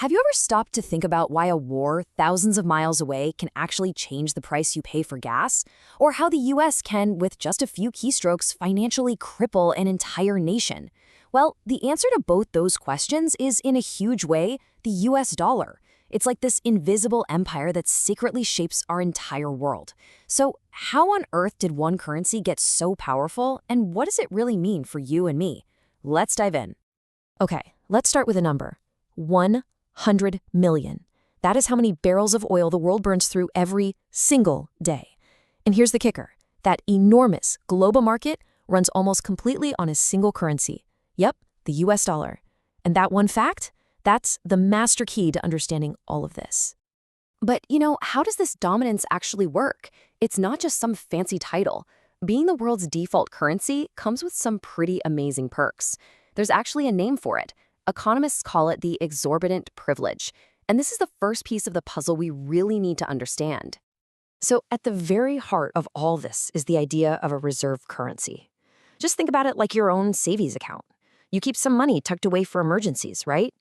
Have you ever stopped to think about why a war thousands of miles away can actually change the price you pay for gas? Or how the US can, with just a few keystrokes, financially cripple an entire nation? Well, the answer to both those questions is, in a huge way, the US dollar. It's like this invisible empire that secretly shapes our entire world. So, how on earth did one currency get so powerful, and what does it really mean for you and me? Let's dive in. Okay, let's start with a number. 100 million. That is how many barrels of oil the world burns through every single day. And here's the kicker. That enormous global market runs almost completely on a single currency. Yep, the US dollar. And that one fact? That's the master key to understanding all of this. But, how does this dominance actually work? It's not just some fancy title. Being the world's default currency comes with some pretty amazing perks. There's actually a name for it. Economists call it the exorbitant privilege. And this is the first piece of the puzzle we really need to understand. So, at the very heart of all this is the idea of a reserve currency. Just think about it like your own savings account. You keep some money tucked away for emergencies, right?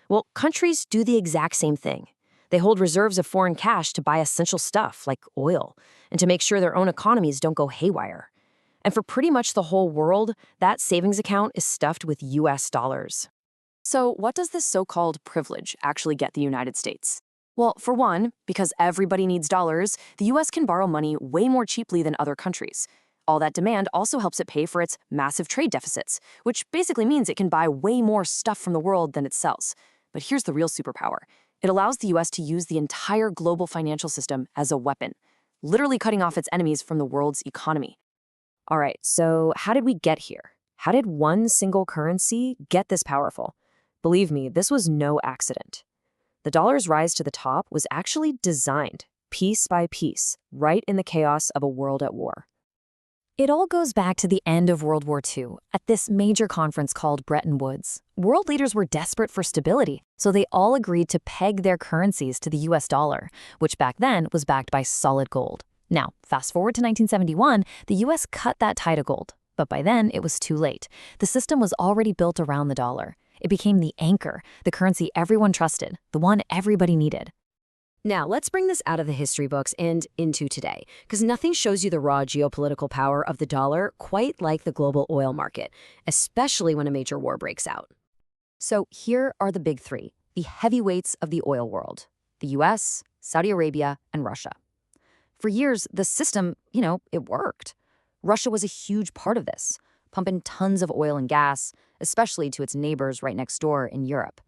Well, countries do the exact same thing. They hold reserves of foreign cash to buy essential stuff like oil and to make sure their own economies don't go haywire. And for pretty much the whole world, that savings account is stuffed with US dollars. So what does this so-called privilege actually get the United States? Well, for one, because everybody needs dollars, the US can borrow money way more cheaply than other countries. All that demand also helps it pay for its massive trade deficits, which basically means it can buy way more stuff from the world than it sells. But here's the real superpower. It allows the US to use the entire global financial system as a weapon, literally cutting off its enemies from the world's economy. All right, so how did we get here? How did one single currency get this powerful? Believe me, this was no accident. The dollar's rise to the top was actually designed, piece by piece, right in the chaos of a world at war. It all goes back to the end of World War II, at this major conference called Bretton Woods. World leaders were desperate for stability, so they all agreed to peg their currencies to the US dollar, which back then was backed by solid gold. Now, fast forward to 1971, the US cut that tie to gold. But by then, it was too late. The system was already built around the dollar. It became the anchor, the currency everyone trusted, the one everybody needed. Now, let's bring this out of the history books and into today, because nothing shows you the raw geopolitical power of the dollar quite like the global oil market, especially when a major war breaks out. So here are the big three, the heavyweights of the oil world: the US, Saudi Arabia, and Russia. For years, the system, it worked. Russia was a huge part of this, pumping tons of oil and gas, especially to its neighbors right next door in Europe.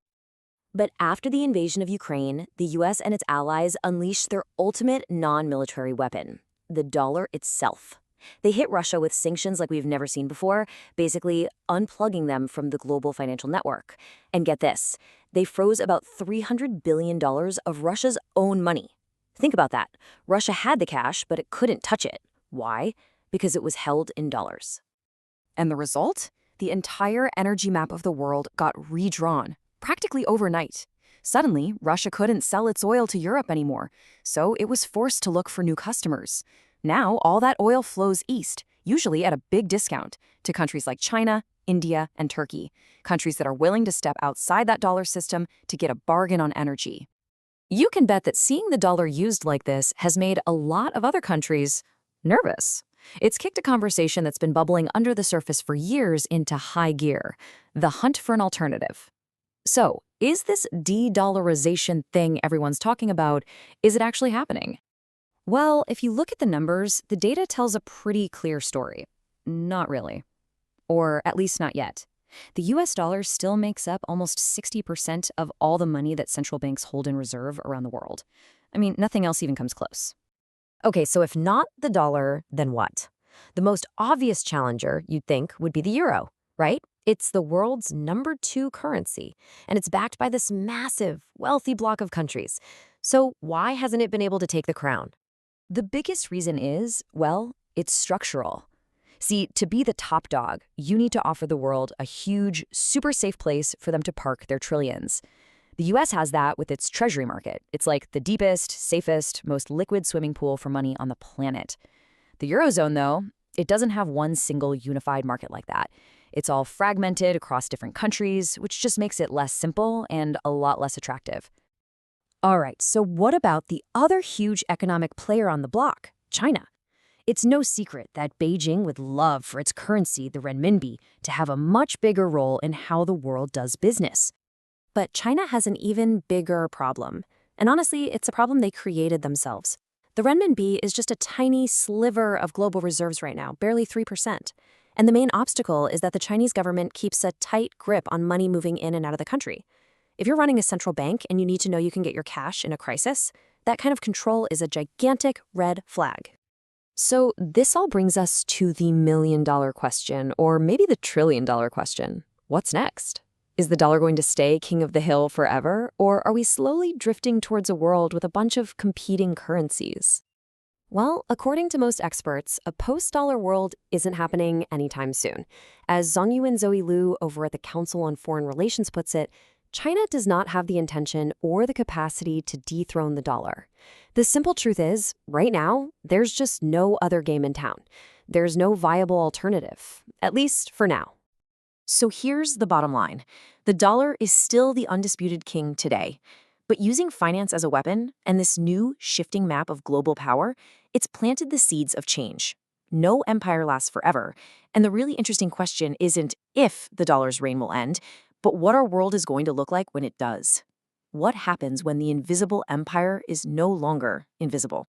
But after the invasion of Ukraine, the US and its allies unleashed their ultimate non-military weapon, the dollar itself. They hit Russia with sanctions like we've never seen before, basically unplugging them from the global financial network. And get this, they froze about $300 billion of Russia's own money. Think about that. Russia had the cash, but it couldn't touch it. Why? Because it was held in dollars. And the result? The entire energy map of the world got redrawn, practically overnight. Suddenly, Russia couldn't sell its oil to Europe anymore, so it was forced to look for new customers. Now, all that oil flows east, usually at a big discount, to countries like China, India, and Turkey, countries that are willing to step outside that dollar system to get a bargain on energy. You can bet that seeing the dollar used like this has made a lot of other countries nervous. It's kicked a conversation that's been bubbling under the surface for years into high gear, the hunt for an alternative. So, is this de-dollarization thing everyone's talking about, is it actually happening? Well, if you look at the numbers, the data tells a pretty clear story. Not really. Or at least not yet. The US dollar still makes up almost 60% of all the money that central banks hold in reserve around the world. I mean, nothing else even comes close. Okay, so if not the dollar, then what? The most obvious challenger, you'd think, would be the euro, right? It's the world's #2 currency, and it's backed by this massive, wealthy bloc of countries. So why hasn't it been able to take the crown? The biggest reason is, well, it's structural. See, to be the top dog, you need to offer the world a huge, super safe place for them to park their trillions. The US has that with its treasury market. It's like the deepest, safest, most liquid swimming pool for money on the planet. The Eurozone, though, it doesn't have one single unified market like that. It's all fragmented across different countries, which just makes it less simple and a lot less attractive. All right, so what about the other huge economic player on the block, China? It's no secret that Beijing would love for its currency, the renminbi, to have a much bigger role in how the world does business. But China has an even bigger problem. And honestly, it's a problem they created themselves. The renminbi is just a tiny sliver of global reserves right now, barely 3%. And the main obstacle is that the Chinese government keeps a tight grip on money moving in and out of the country. If you're running a central bank and you need to know you can get your cash in a crisis, that kind of control is a gigantic red flag. So this all brings us to the million-dollar question, or maybe the trillion-dollar question. What's next? Is the dollar going to stay king of the hill forever, or are we slowly drifting towards a world with a bunch of competing currencies? Well, according to most experts, a post-dollar world isn't happening anytime soon. As Zongyuan Zoe Liu over at the Council on Foreign Relations puts it, China does not have the intention or the capacity to dethrone the dollar. The simple truth is, right now, there's just no other game in town. There's no viable alternative, at least for now. So here's the bottom line. The dollar is still the undisputed king today. But using finance as a weapon and this new shifting map of global power, it's planted the seeds of change. No empire lasts forever. And the really interesting question isn't if the dollar's reign will end, but what our world is going to look like when it does. What happens when the invisible empire is no longer invisible?